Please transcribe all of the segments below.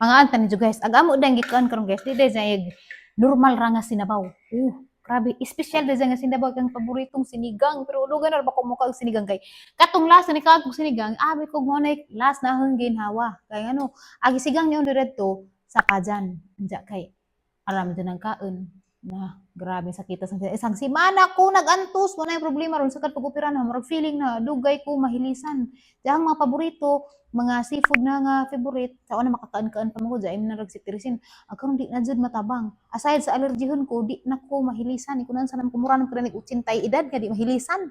Mga antan niyo guys, agamo dang gikuan karon guys, di day normal ra nga sinabaw. Grabe, special day nga sinabaw kang paboritong sinigang, pero lugan na ba ko mukha og sinigang kay katong lasa ni kag sinigang, abi ko mo na last na hang ginhawa. Kay ano, agi sigang niyo diretto sa kajan. Anja kay aram din ang kaon. Na, grabe sakita sa isang semana ko nagantos mo na yung problema ron sa pag-opera na murag feeling na dugay ko mahilisan. Diyang mga paborito, mga seafood na nga favorite, sa una makakaan-kaan pa mo dyan, na ragsitirisin. Agkaroon di na dyan matabang. Aside sa allergyhon ko, di na ko mahilisan. Ikunan sa naman kumura ng krinig 80 edad, nga di mahilisan.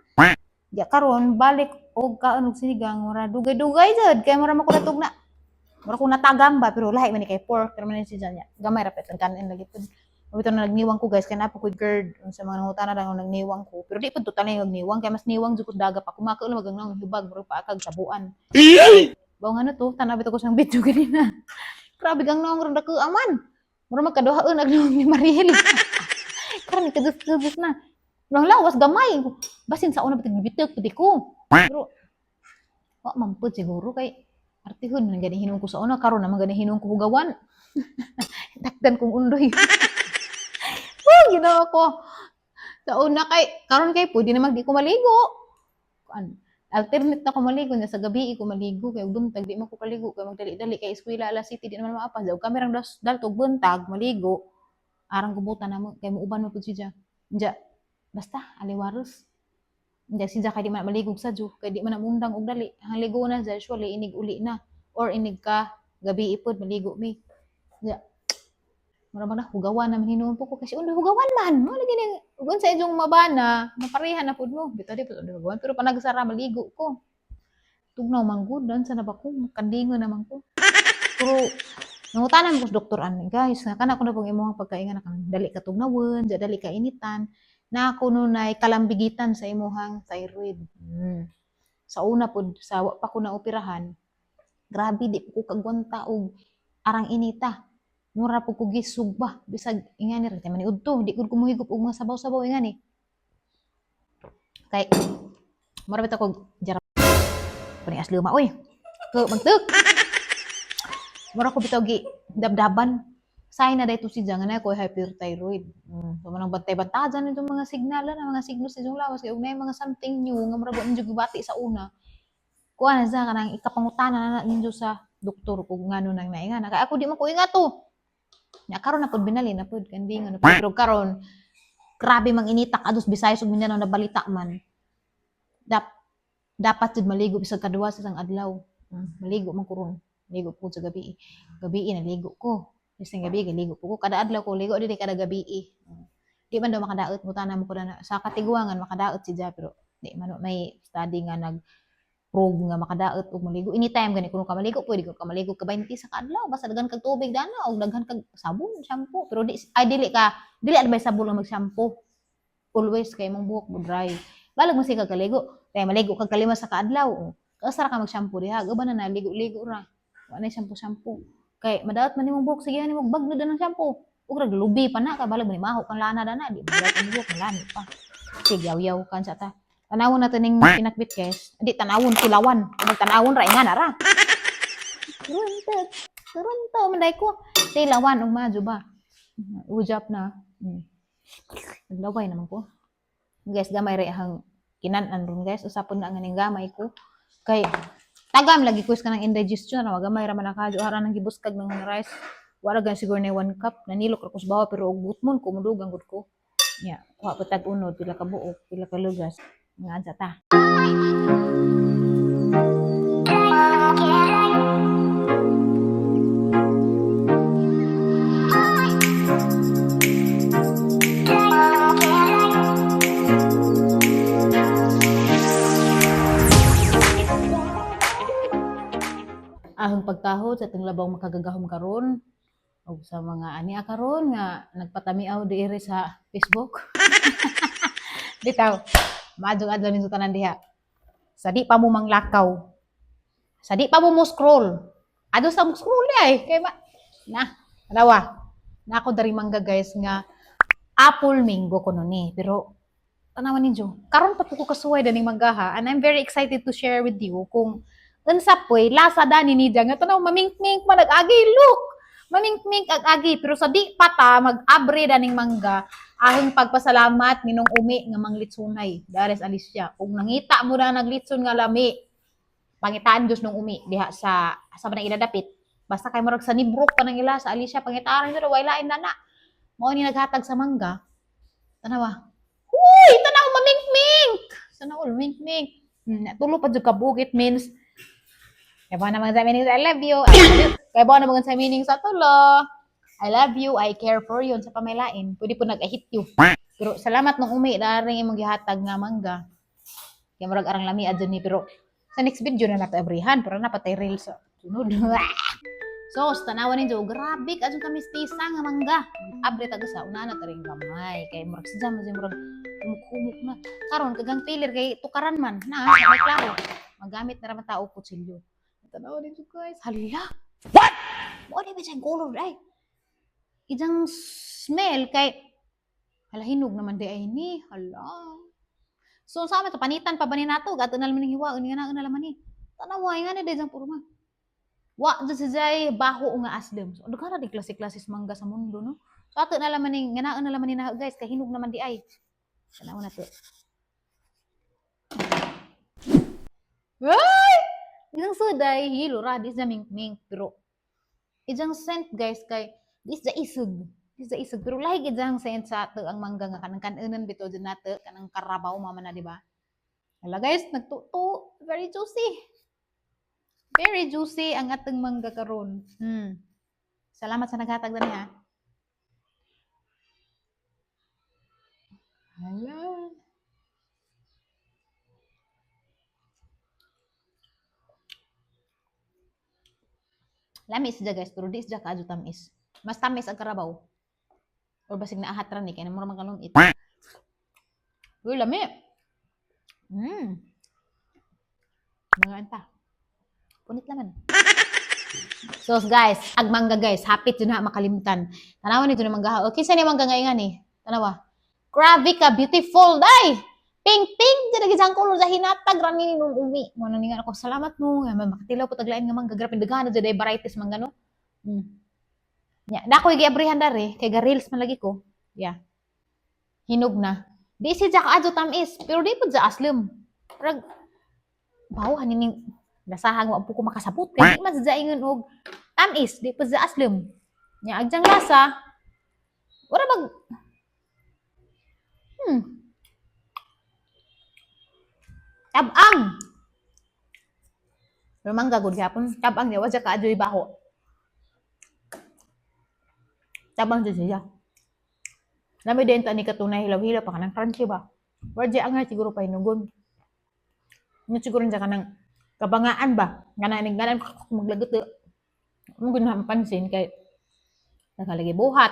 Ya karon balik og kaon og sinigang, mura dugay-dugay jud kay mura makulatog na. Mura ko natagam ba, pero lahi man ni kay pork, pero man ni siya niya. Gamay ra pet kanin lagi pud. Ito na nagniwang ko guys, kaya napo ko GERD sa mga nangutana lang nagniwang ko. Pero di pa total na yung nagniwang, kaya mas niwang jud ko daga pa. Kumakaon magang nang hibag, mura pa akag sabuan. Bawo nga to, tanaw bitaw ko sang video ganina. Grabe gang nang randa ko aman. Mura magkaduhaon ag ni Mariel. Karon kadus-kadus na. Nang lawas gamay. Basin sa una bitig pati ko. Pero wa man pud siguro kay artihon man gani hinung ko sa una karon naman gani hinung ko hugawan. Takdan kong undoy. Ginawa ko. Sa una kay karon kay pwede naman di ko maligo. Alternate na ko maligo na sa gabi ko maligo kay ug buntag di man ko paligo kay magdali-dali kay eskwela alas city di naman maapas daw kamerang daltog buntag maligo arang gubutan namo kay muuban mo pud siya. Diya basta aliwaros. Diya siya kay di man maligog sa ju kay di man namundang og dali. Ang ligo na siya usually inig uli na or inig ka gabi ipod maligo mi. Diya mura na hugawan naman hinuon po ko kasi undo hugawan man mo lagi ning ugon sa inyong mabana mapareha na pud mo bitaw di pud hugawan pero panagsara maligo ko tugnaw man gud dan sa na ba ko kandingon naman ko pero nangutanan ko sa doktor ani guys kana ko na pong imong pagkaingan na dali ka tugnawon dali ka initan na kuno nay kalambigitan sa imong thyroid sa una pud sa wa pa ko na operahan grabe di ko kagwanta og arang inita mura po ko gisug ba bisag ingani ra man udto di ko kumuhigop og mga sabaw-sabaw ingani kay mura bitaw ko jarap puni asluma oy ko magtuk mura ko bitaw gi dabdaban sign na dayto si jangan na ko hyperthyroid so manang bantay-bantajan itong mga signal na mga signos sa inyong lawas kay ug nay mga something new nga mura ba inyo gibati sa una kuha na sa kanang ikapangutana na ninyo sa doktor kung ngano nang naingan kay ako di man ko ingato nya karon na pud binali na pud kandingon na pero karon grabe mang initak ados Visayas ug Mindanao na balita man dapat jud maligo bisag kaduwa sa isang adlaw maligo man kuron maligo pud sa gabi naligo ko bisag gabi ligo po ko kada adlaw ko ligo dili kada gabi di man daw makadaot mo tanan mo ko na sa katiguangan makadaot si Ja pero di man may study nga nag prove nga makadaot og maligo anytime gani kuno ka maligo pwede ka maligo ka 20 sa kadlaw basta daghan kag tubig dana og daghan kag sabon shampoo pero dili advice sabon lang mag shampoo always kay imong buhok mo dry balag mo siya kaligo kay maligo kag kalima sa kadlaw kasara ka mag shampoo diha uban na ligo ra wa na shampoo kay madaot man imong buhok sige nimo bagno dan ng shampoo ug rag lubi pa na ka balag man maho kang lana dana di ba imong buhok malani pa sige yaw kan sa ta tanawon natin ning pinakbit guys. Hindi tanawon kilawan. Magtanawon ra nga nara. Turunto manday ko. Kilawan og madyo ba. Ujap na. Naglaway naman ko. Guys, gamay ra hang kinan-an ron guys. Usapon na nga ning gamay ko. Kay tagam lagi ko ka ng indigestion na gamay ra man nakadyo ara nang gibuskag ng rice. Wala gan siguro na 1 cup nanilok ra ko sa bawa pero og butmon ko mudugang gud ko. Ya, wa patag unod pila ka buok, pila ka lugas. Nga sa ta. Ahong pagtahod sa itong labaw makagagahom karon o sa mga ani karon nga nagpatamiaw diri sa Facebook. Bitaw maadjong adlaw ninyo tanan diha. Sa di pa mo manglakaw. Sa di pa mo scroll. Ado sa mo scroll ay kay na adawa. Na ako dari mangga guys nga apple mango kuno ni pero tanawan ninyo. Karon pa ko kasuway daning manggaha and I'm very excited to share with you kung unsa poy lasa dani ni nga tanaw mamingming manag-agi look. mamingming ag agi pero sa di pata mag-abre daning mangga ahong pagpasalamat ninong umi nga manglitsunay dares Alicia kung nangita mo na naglitson nga lami pangitaan Diyos nung umi diha sa manang iladapit basta kay murag sa nibrok pa nang ila sa Alicia pangitaan nyo way lain na mao ni naghatag sa mangga tanawa huy tanaw mamingming sana all mingming natulo pa jud ka bukit means kaya ba naman sa meaning sa I love you. Kaya ba naman sa meaning sa tulo. I love you, I care for you. Sa pamelain, pwede po nag-hit you. Pero salamat nung umi, daring imong gihatag nga mangga. Kaya marag arang lami adyan ni. Pero sa next video na nato abrihan. Pero napatay reels sa sunod. So, tanawan ninyo, grabe ka kami stisa nga mangga. Abre taga sa una na taring gamay. Kaya murag si Jam, murag kumuk na. Karon kagang tailor kay tukaran man. Na, may klaro. Magamit na raman tao kutsilyo. Tanaw ninyo guys. Hala. What? Mo di ba siyang color ay? Ijang smell kay hala hinog naman di ay ni. Hala. So sa amin to panitan pa ba ni nato? Gato na laman ng hiwa uni nga na laman ni. Tanaw ay nga ni dayang puro man. Wa sa jay baho nga aslem. So dagara di klase-klase mangga sa mundo no. So ato na laman ni nga na laman ni na guys kay hinog naman di ay. Tanaw na to. Ay! Isang suday, hilo ra, dis na ming pero isang scent guys kay dis the isog. Dis the isog pero lahi gid ang scent sa ato ang mangga nga kanang kanunan bitaw din nato kanang karabaw mama na di ba? Hala guys, nagtuto, very juicy. Very juicy ang atong mangga karon. Salamat sa naghatag dani ha. Hala. Lamis siya guys, pero di siya kaadyo tamis. Mas tamis ang karabaw. Or basig na ahat ra ni kay namura man kalumit. Uy, lami. Mga anta. Punit naman. So guys, ag mangga guys, hapit yun na makalimutan. Tanawa nito na mangga. Okay, sa ni mangga ngayon ni? Tanawa. Grabe ka, beautiful, day! Pink-pink, dyan nagisang color sa hinatag, rani nung umi. Muna nga ako, salamat mo. Makatilaw po taglain nga mangga. Grabe, daghan na dyan, varieties mangga, no? Yeah. Dako yung giabrihan dari, kay ga-reels man lagi ko. Yeah. Hinog na. Di si Jack adyo tamis, pero di po dyan aslem. Parang, bawa, hanining, nasahan mo po ko makasabot. Kaya di man sa dyan og tamis, di po dyan aslem. Yeah, agyang lasa, wala mag, tabang. Pero mangga gud gyapon, tabang niya, wala ka adyo baho. Tabang dyan siya. Nami din ta ni katunay hilaw-hilaw pa kanang crunchy ba. Wala ang siguro pa hinugon. Nga siguro dyan kanang kabangaan ba. Nga naninganan maglagot. Mo gud na pansin kay nakalagi buhat,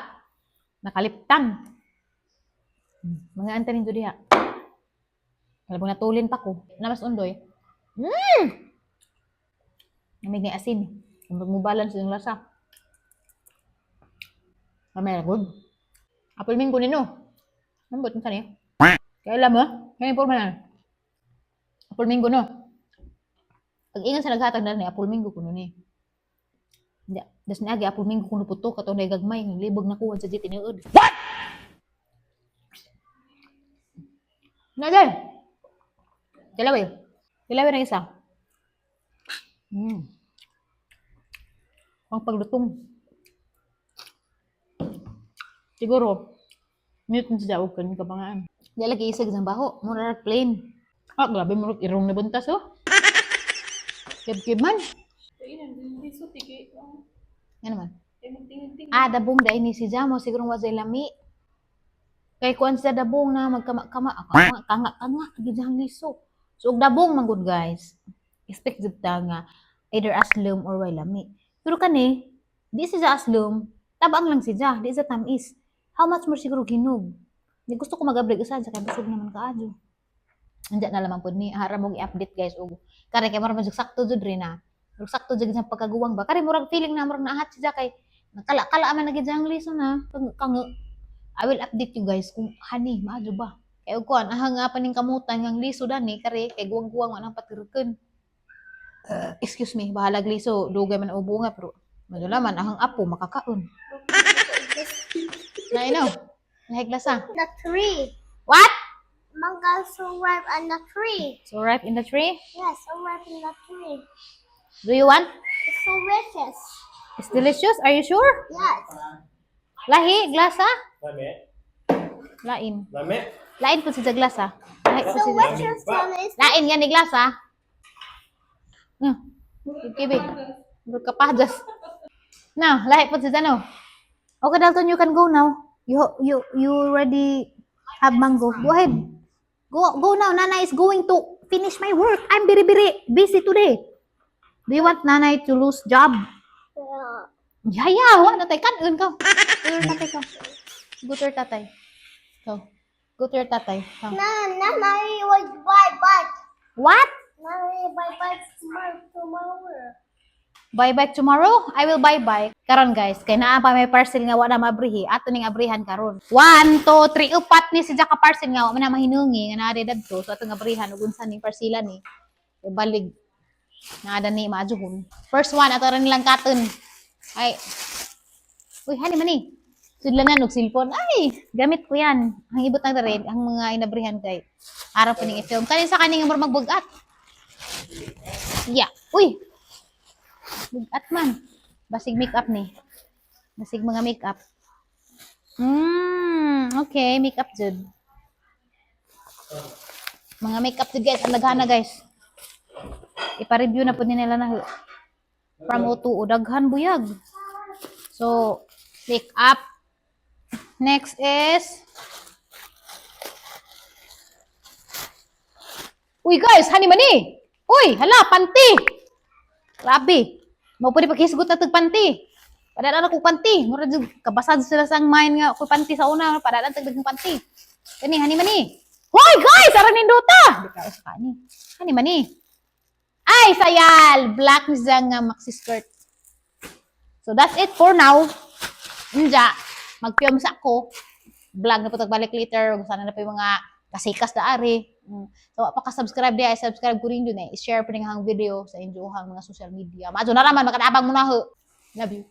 nakaliptan. Mga anta ninyo diha. Kalabang natulin pa ko. Namas undoy. Namig ni asin. Mo balance yung lasa. Mamaya good. Apple mango nino. Nambot mo sani. Kaya alam mo, ngayon po man. Apple mango no. Pag ingan sa naghatag na ni apple mango kuno ni. Das na agi apple mango kuno puto kato na gagmay ng libog na kuwan sa jitinuod. What? Naday. Kilaway. Kilaway na isa. Ang paglutong. Siguro, minute na siya huwag ka kabangaan. Di lagi isag sa baho. Mura plain. Ah, grabe mo irong na buntas oh. Kib-kib man. Yan naman. Ah, dabong dahil ni si Jamo. Siguro wazay lami. Kay kuan sa dabong na magkama-kama. Kanga-kanga. Gidang liso. So, dabong man good guys. Expect jud ta nga either aslum or way lami. Pero kani, di siya aslum. Tabang lang siya. Di siya tamis. How much more siguro ginog? Di gusto ko mag-abrig usan sa kay busog naman kaadyo. Andiyan na lamang po ni haram mong i-update guys og kare kay maraming sakto jud rin na. Pero sakto jud sa pagkaguwang ba. Kare murag feeling na murag naahat siya kay nakala man na gid liso na. Kang I will update you guys kung hani maadyo ba. Kay og kuan ahang nga paning kamutan ngang liso dani kare kay guwang-guwang man ang patirken. Excuse me, bahalag liso, dugay man ubunga pero Madula man ang apo makakaon. Na ino. Lahig lasa. The tree. What? Mango so ripe on the tree. So ripe in the tree? Yeah, so ripe in the tree. Do you want? It's so delicious. It's delicious. Are you sure? Yes. Lahi, glasa? Lame. Lain. Lame. Lain po sa glasa. Lahi po So sa what's your son is Lain yan ni glasa. Kibig. Berkapajas. Now, lahi po sa no. Okay, Dalton, you can go now. You already have mango. Go ahead. Go now. Nana is going to finish my work. I'm very busy today. Do you want Nanay to lose job? Yeah. Wa na tay kanon ka. Go to your tatay ka. Go to your tatay. So, go to your tatay. So. Nana, you will buy bike. What? Nana, you buy bike tomorrow. Buy bike tomorrow? I will buy bike. Karon guys, kay naa pa may parcel nga wala mabrihi. Ato ning abrihan karon. 1, 2, 3, 4 ni si Jaka parcel nga wala na mahinungi nga naa dadto. So atong abrihan ug unsa ning parcela ni. Balig nga ada ni maajuhon. First one ato ra nilang katon. Ay. Uy, hani man ni. Sudlanan og cellphone. Ay, gamit ko yan. Ang ibot ng red, ang mga inabrihan kay araw pa ning i-film. Kanin sa kaning murag magbugat. Yeah. Uy. Bugat man. Basig makeup ni. Basig mga makeup. Okay, makeup jud. Mga makeup jud guys, ang daghana guys. Ipa-review na po nila na from O2 o daghan buyag. So, makeup. Next is Uy guys, hani man ni. Uy, hala, panty. Grabe. Mo pwede paghisgot na tag panty. Padadaan ako panty. Mura jud kabasad sila sang mind nga ko panty sa una, padadaan tag daghang panty. Kani hani man ni. Hoy guys, ara nindota. Di ka sa kani. Hani man ni. Ay, sayal! Black ni siya nga maxi skirt. So, that's it for now. Nja, mag-film sa ako. Vlog na po tagbalik later. Kung sana na po yung mga kasikas na ari. So, paka-subscribe di ay subscribe ko rin dun eh. I-share po rin ang video sa inyo mga social media. Majo na raman, magkadabang mo na ho. Love you.